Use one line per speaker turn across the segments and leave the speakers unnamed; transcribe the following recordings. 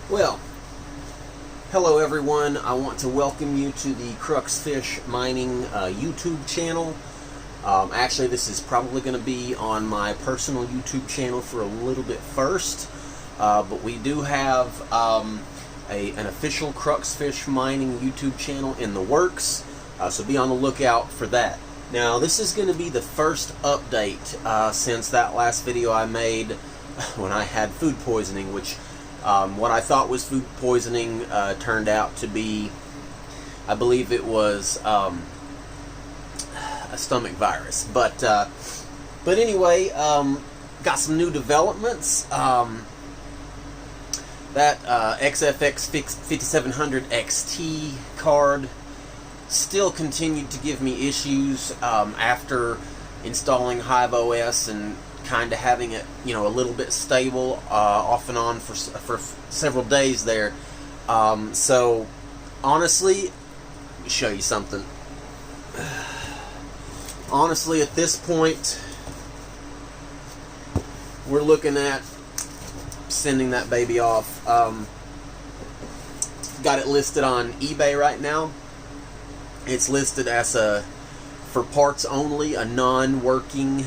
Well, hello everyone. I want to welcome you to the Cruxfish Mining YouTube channel. Actually, this is probably going to be on my personal YouTube channel for a little bit first. But we do have an official Cruxfish Mining YouTube channel in the works. So be on the lookout for that. Now, this is going to be the first update since that last video I made when I had food poisoning, which what I thought was food poisoning turned out to be, I believe it was a stomach virus. But anyway, got some new developments. That XFX 5700 XT card still continued to give me issues after installing Hive OS and kind of having it, a little bit stable off and on for several days there. So honestly, let me show you something. Honestly, at this point, we're looking at sending that baby off. Got it listed on eBay right now. It's listed as for parts only, a non-working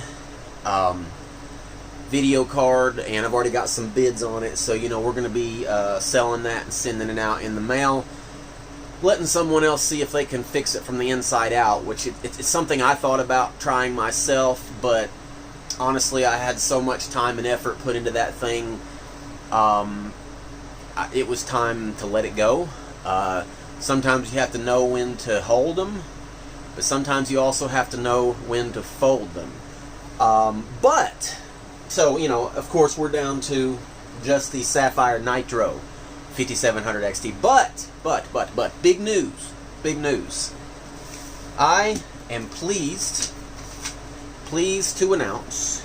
video card, and I've already got some bids on it, so we're going to be selling that and sending it out in the mail, letting someone else see if they can fix it from the inside out, which it's something I thought about trying myself, but honestly I had so much time and effort put into that thing, it was time to let it go. Sometimes you have to know when to hold them, but sometimes you also have to know when to fold them. So, of course, we're down to just the Sapphire Nitro 5700 XT. But, big news. I am pleased to announce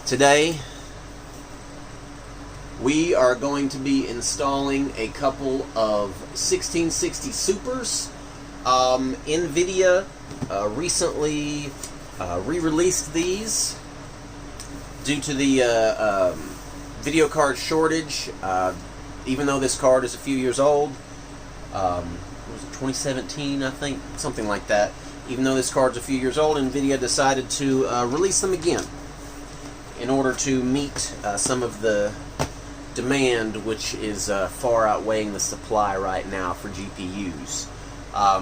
today we are going to be installing a couple of 1660 Supers. NVIDIA recently re-released these due to the video card shortage. Even though this card is a few years old, what was it, 2017, I think, something like that. Even though this card's a few years old, NVIDIA decided to release them again in order to meet some of the demand, which is far outweighing the supply right now for GPUs.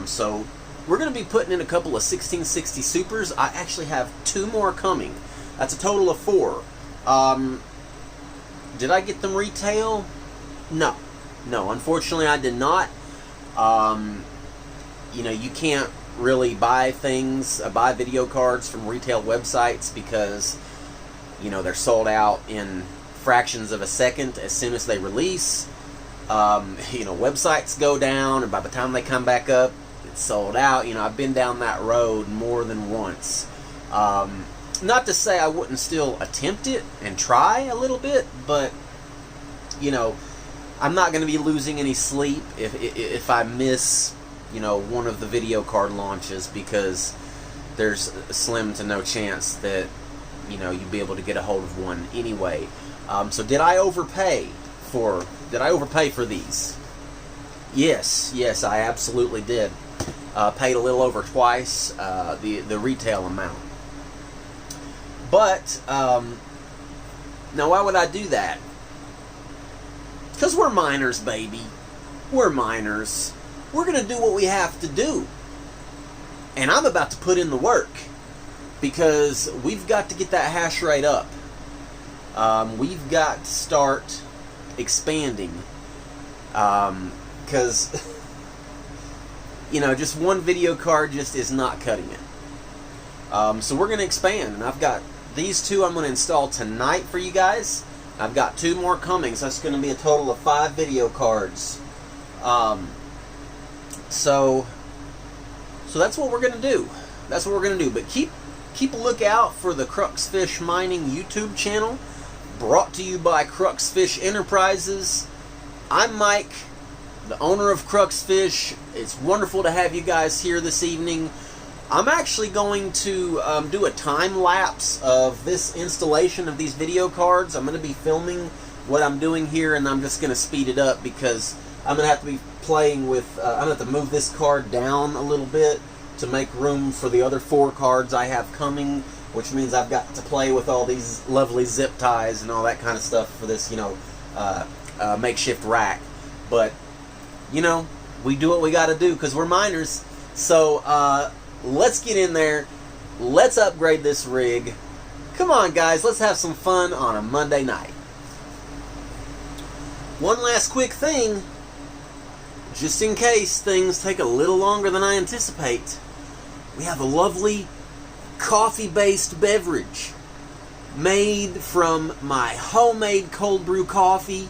So we're going to be putting in a couple of 1660 Supers. I actually have 2 more coming. That's a total of 4. Did I get them retail? No, unfortunately I did not. You can't really buy video cards from retail websites because they're sold out in fractions of a second as soon as they release. Websites go down, and by the time they come back up, it's sold out. I've been down that road more than once. Not to say I wouldn't still attempt it and try a little bit, but I'm not going to be losing any sleep if I miss one of the video card launches, because there's slim to no chance that you'd be able to get a hold of one anyway. So did I overpay for these? Yes, I absolutely did. Paid a little over twice the retail amount. But now, why would I do that? Because we're miners, baby. We're miners. We're going to do what we have to do. And I'm about to put in the work, because we've got to get that hash rate up. We've got to start expanding, because just one video card just is not cutting it. So we're going to expand, and I've got these 2 I'm going to install tonight for you guys. I've got 2 more coming, so that's going to be a total of 5 video cards. So that's what we're going to do. But keep a lookout for the Cruxfish Mining YouTube channel, brought to you by Cruxfish Enterprises. I'm Mike, the owner of Cruxfish. It's wonderful to have you guys here this evening. I'm actually going to do a time lapse of this installation of these video cards. I'm going to be filming what I'm doing here, and I'm just going to speed it up because I'm going to have to be playing with, I'm going to have to move this card down a little bit to make room for the other 4 cards I have coming, which means I've got to play with all these lovely zip ties and all that kind of stuff for this, you know, makeshift rack. But, you know, we do what we got to do because we're miners. So, let's get in there. Let's upgrade this rig. Come on, guys. Let's have some fun on a Monday night. One last quick thing, just in case things take a little longer than I anticipate. We have a lovely coffee-based beverage made from my homemade cold brew coffee.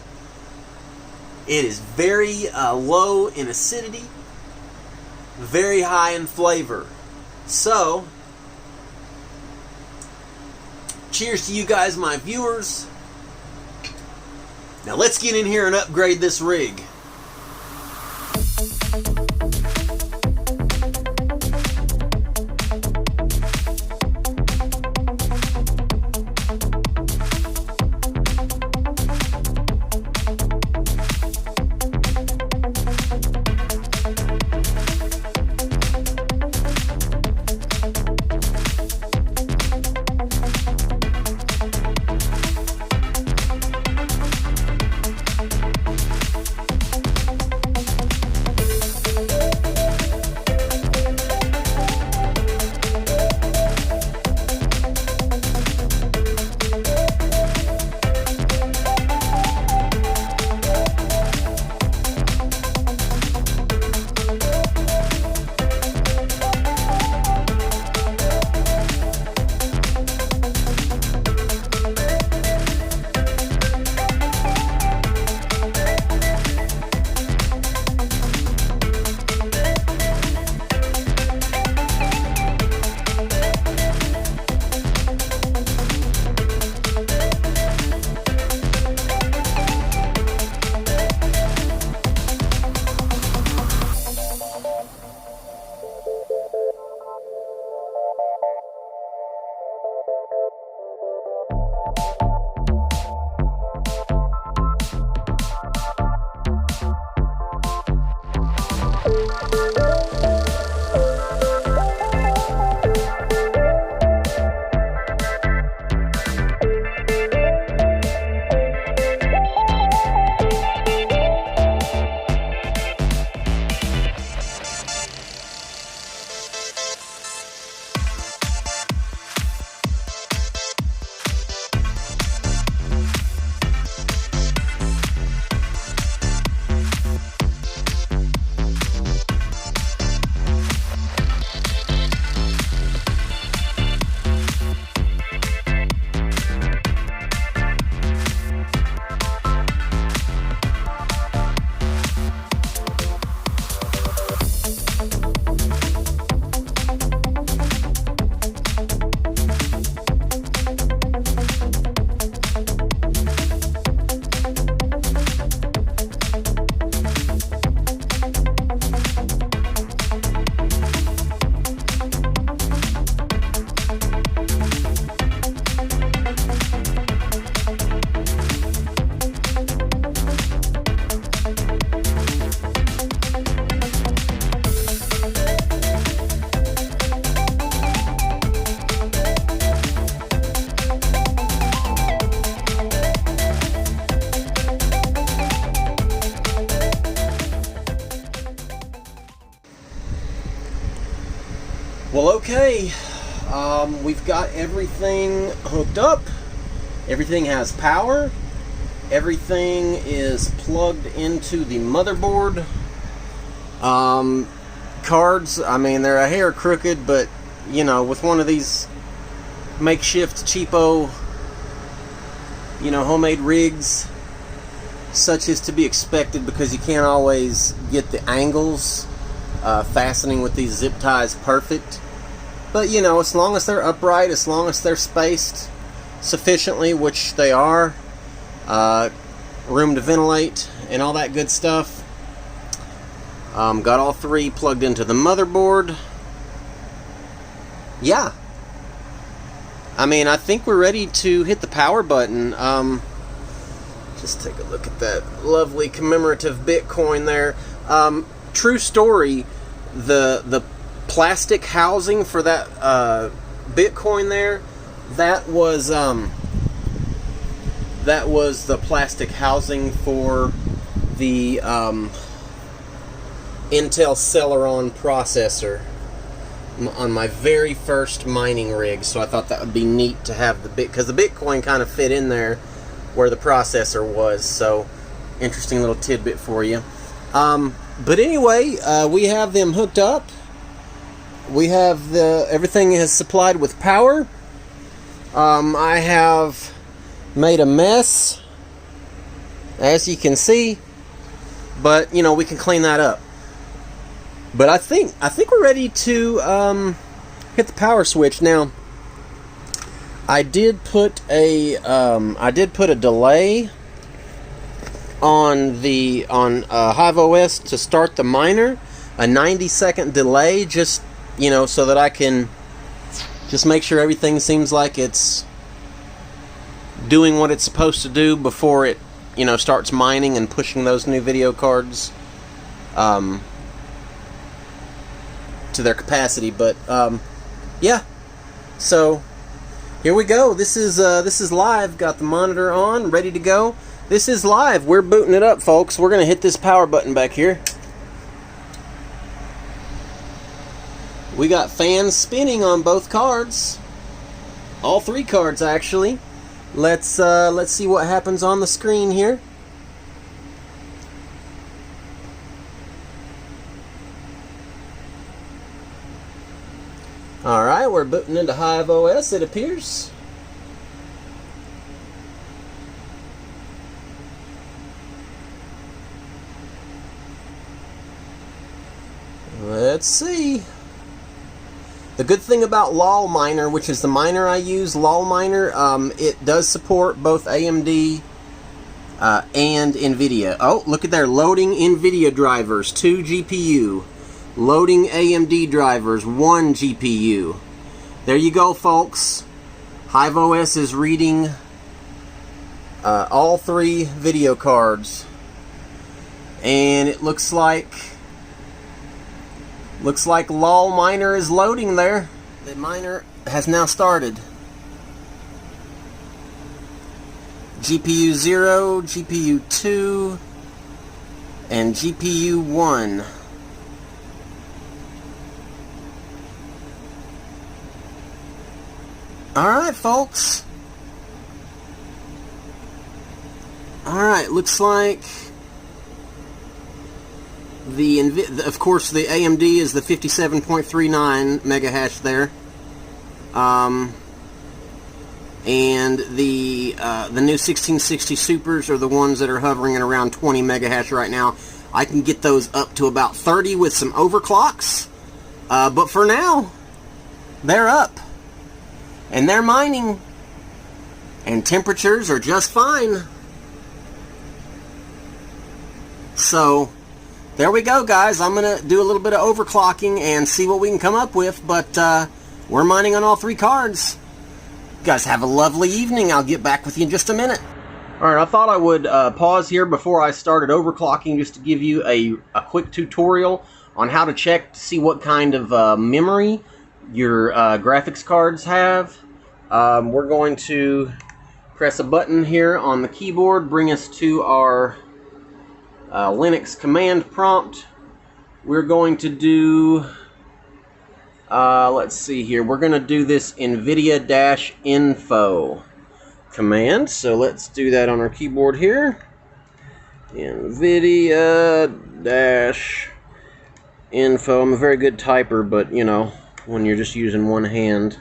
It is very low in acidity, very high in flavor. So, cheers to you guys, my viewers. Now let's get in here and upgrade this rig. Well, okay, we've got everything hooked up. Everything has power. Everything is plugged into the motherboard. Cards, I mean, they're a hair crooked, but, you know, with one of these makeshift, cheapo, you know, homemade rigs, such is to be expected because you can't always get the angles fastening with these zip ties perfect. But, you know, as long as they're upright, as long as they're spaced sufficiently, which they are, room to ventilate and all that good stuff. Got all 3 plugged into the motherboard. yeah. I mean, I think we're ready to hit the power button. Just take a look at that lovely commemorative Bitcoin there. True story, the plastic housing for that Bitcoin there, that was the plastic housing for the Intel Celeron processor on my very first mining rig. So I thought that would be neat to have the because the Bitcoin kind of fit in there where the processor was. So interesting little tidbit for you. But anyway, we have them hooked up. We have everything is supplied with power. I have made a mess, as you can see, but you know, we can clean that up. But I think we're ready to hit the power switch now. I did put a delay on Hive OS to start the miner, a 90-second delay, just so that I can just make sure everything seems like it's doing what it's supposed to do before it starts mining and pushing those new video cards to their capacity. But yeah, so here we go. This is live. Got the monitor on, ready to go. This is live. We're booting it up, folks. We're gonna hit this power button back here. We got fans spinning on both cards. All three cards, actually. Let's see what happens on the screen here. Alright, we're booting into Hive OS, it appears. Let's see. The good thing about LOL Miner, which is the miner I use, LOL Miner, it does support both AMD and NVIDIA. Oh, look at there, loading NVIDIA drivers, 2 GPU. Loading AMD drivers, 1 GPU. There you go, folks. Hive OS is reading all 3 video cards. And it looks like LOL Miner is loading there. The miner has now started. GPU 0, GPU 2, and GPU 1. Alright, folks. Alright, looks like of course the AMD is the 57.39 mega hash there. And the new 1660 Supers are the ones that are hovering at around 20 mega hash right now. I can get those up to about 30 with some overclocks. But for now, they're up. And they're mining. And temperatures are just fine. So, there we go, guys. I'm going to do a little bit of overclocking and see what we can come up with. But we're mining on all 3 cards. You guys have a lovely evening. I'll get back with you in just a minute. Alright, I thought I would pause here before I started overclocking just to give you a quick tutorial on how to check to see what kind of memory your graphics cards have. We're going to press a button here on the keyboard, bring us to our Linux command prompt. We're going to do, let's see here, we're going to do this NVIDIA-info command. So let's do that on our keyboard here. NVIDIA-info. I'm a very good typer, but when you're just using one hand.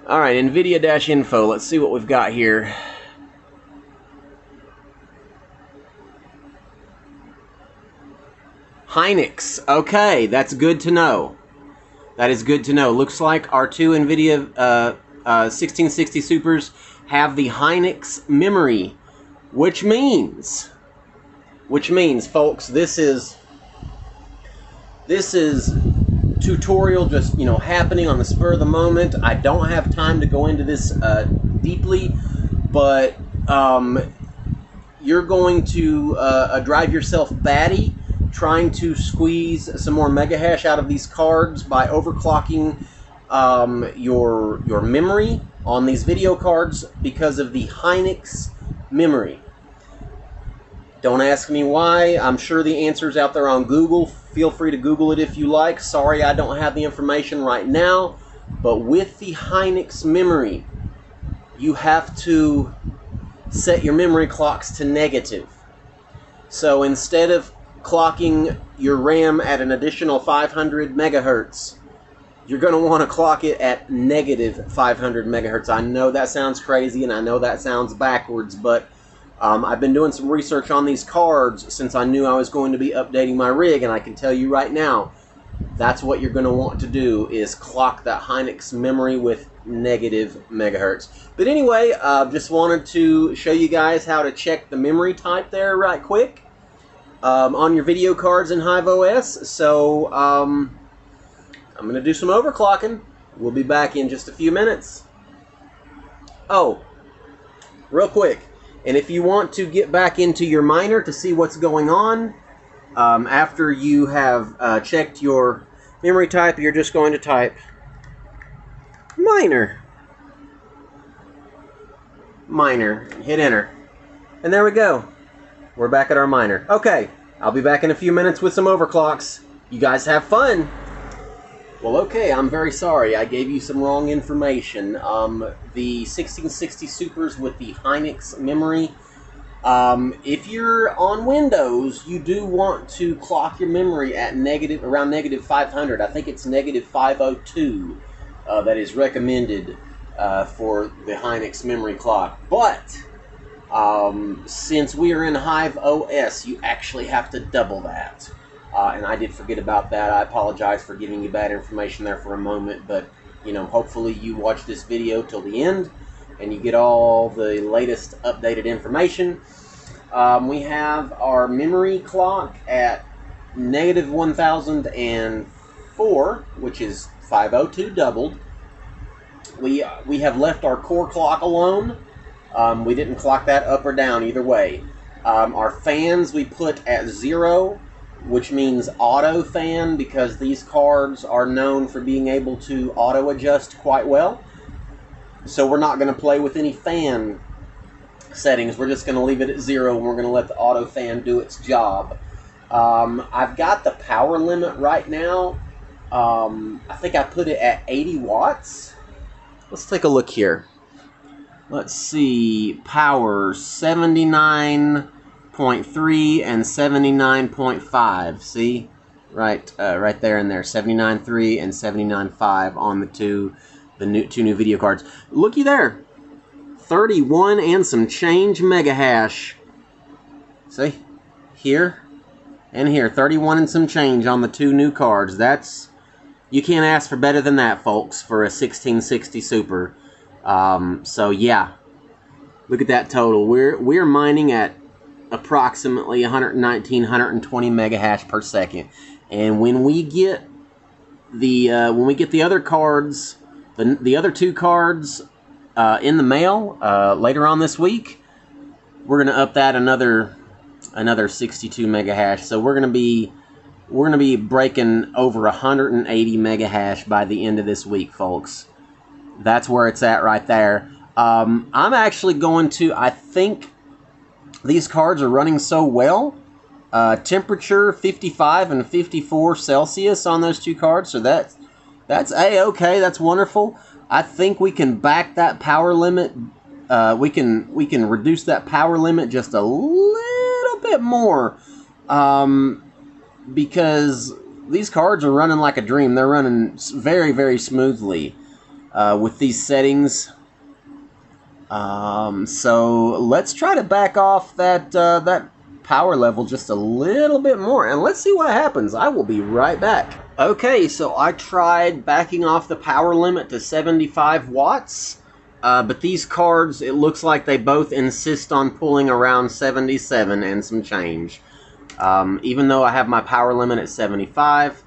Alright, NVIDIA-info. Let's see what we've got here. Hynix. Okay, that's good to know. That is good to know. Looks like our 2 NVIDIA 1660 Supers have the Hynix memory, which means, folks, this is tutorial just, you know, happening on the spur of the moment. I don't have time to go into this deeply, but you're going to drive yourself batty trying to squeeze some more mega hash out of these cards by overclocking your memory on these video cards because of the Hynix memory. Don't ask me why. I'm sure the answer's out there on Google. Feel free to Google it if you like. Sorry I don't have the information right now. But with the Hynix memory, you have to set your memory clocks to negative. So instead of clocking your RAM at an additional 500 megahertz, you're going to want to clock it at negative 500 megahertz. I know that sounds crazy and I know that sounds backwards, but I've been doing some research on these cards since I knew I was going to be updating my rig, and I can tell you right now, that's what you're going to want to do, is clock that Hynix memory with negative megahertz. But anyway, just wanted to show you guys how to check the memory type there right quick on your video cards in HiveOS. So I'm going to do some overclocking. We'll be back in just a few minutes. Oh, real quick. And if you want to get back into your miner to see what's going on, after you have checked your memory type, you're just going to type miner. Miner. Hit enter. And there we go. We're back at our miner. Okay, I'll be back in a few minutes with some overclocks. You guys have fun. Well, okay, I'm very sorry. I gave you some wrong information. The 1660 Supers with the Hynix memory, if you're on Windows, you do want to clock your memory at around negative 500. I think it's negative 502 that is recommended for the Hynix memory clock. But since we are in HiveOS, you actually have to double that. And I did forget about that. I apologize for giving you bad information there for a moment, but you know, hopefully you watch this video till the end and you get all the latest updated information. We have our memory clock at negative 1004, which is 502 doubled. We have left our core clock alone. We didn't clock that up or down either way. Our fans we put at 0, which means auto fan, because these cards are known for being able to auto adjust quite well. So we're not going to play with any fan settings. We're just going to leave it at 0 and we're going to let the auto fan do its job. I've got the power limit right now. I think I put it at 80 watts. Let's take a look here. Let's see. Power 79.3 and 79.5. See, right there in there, 79.3 and 79.5 on the two new video cards. Looky there, 31 and some change mega hash. See, here and here, 31 and some change on the two new cards. You can't ask for better than that, folks, for a 1660 Super. So yeah, look at that total. We're mining at approximately 119, 120 mega hash per second, and when we get the other cards, the other two cards in the mail later on this week, we're gonna up that another 62 mega hash. So we're gonna be breaking over 180 mega hash by the end of this week, folks. That's where it's at right there. I'm actually going to, I think these cards are running so well. Temperature 55 and 54 Celsius on those two cards, so that's A-okay, that's wonderful. I think we can back that power limit. We can reduce that power limit just a little bit more, because these cards are running like a dream. They're running very, very smoothly with these settings. So let's try to back off that power level just a little bit more, and let's see what happens. I will be right back. Okay, so I tried backing off the power limit to 75 watts, but these cards, it looks like they both insist on pulling around 77 and some change. Even though I have my power limit at 75,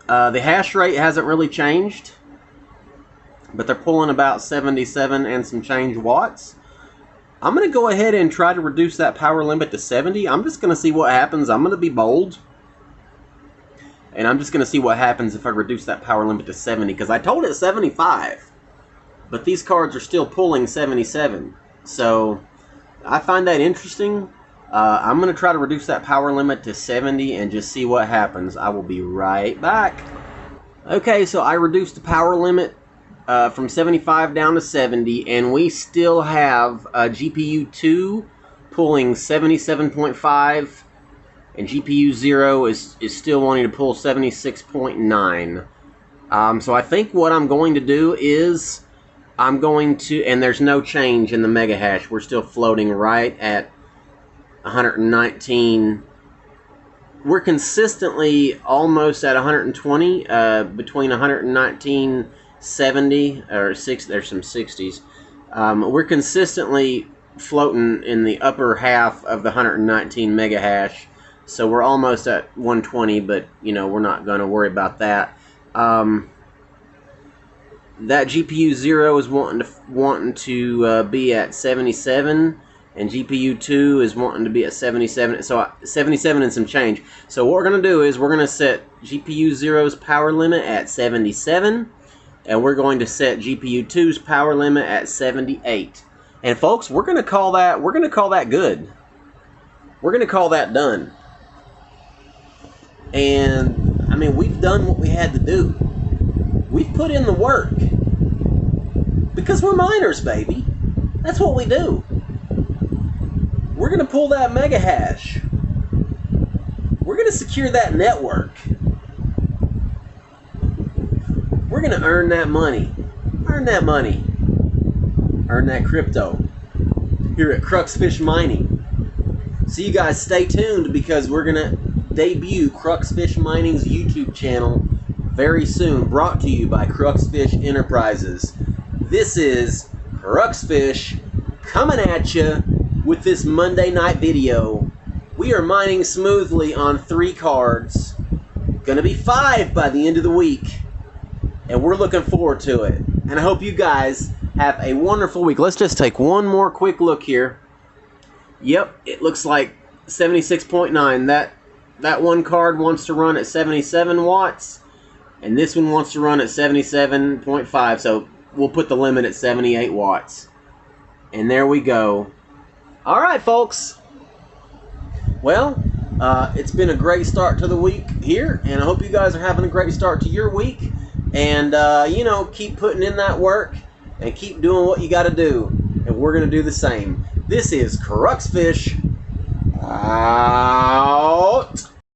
The hash rate hasn't really changed, but they're pulling about 77 and some change watts. I'm going to go ahead and try to reduce that power limit to 70. I'm just going to see what happens. I'm going to be bold. And I'm just going to see what happens if I reduce that power limit to 70. Because I told it 75. But these cards are still pulling 77. So I find that interesting. I'm going to try to reduce that power limit to 70 and just see what happens. I will be right back. Okay, so I reduced the power limit from 75 down to 70, and we still have GPU 2 pulling 77.5, and GPU 0 is still wanting to pull 76.9. So I think what I'm going to do is I'm going to, and there's no change in the mega hash. We're still floating right at 119. We're consistently almost at 120, between 119.70 or 6. There's some 60s. We're consistently floating in the upper half of the 119 mega hash, so we're almost at 120. But you know, we're not going to worry about that. That GPU 0 is wanting to be at 77. And GPU 2 is wanting to be at 77, so 77 and some change. So what we're going to do is we're going to set GPU 0's power limit at 77, and we're going to set GPU 2's power limit at 78. And folks, we're going to call that good. We're going to call that done. And I mean, we've done what we had to do. We've put in the work because we're miners, baby. That's what we do. We're going to pull that mega hash. We're going to secure that network. We're going to earn that money. Earn that money. Earn that crypto. Here at Cruxfish Mining. So you guys stay tuned, because we're going to debut Cruxfish Mining's YouTube channel very soon. Brought to you by Cruxfish Enterprises. This is Cruxfish coming at you with this Monday night video. We are mining smoothly on 3 cards. Gonna be 5 by the end of the week. And we're looking forward to it. And I hope you guys have a wonderful week. Let's just take one more quick look here. Yep, it looks like 76.9. That one card wants to run at 77 watts. And this one wants to run at 77.5. So we'll put the limit at 78 watts. And there we go. Alright, folks. Well, it's been a great start to the week here, and I hope you guys are having a great start to your week. And, you know, keep putting in that work and keep doing what you got to do. And we're going to do the same. This is Cruxfish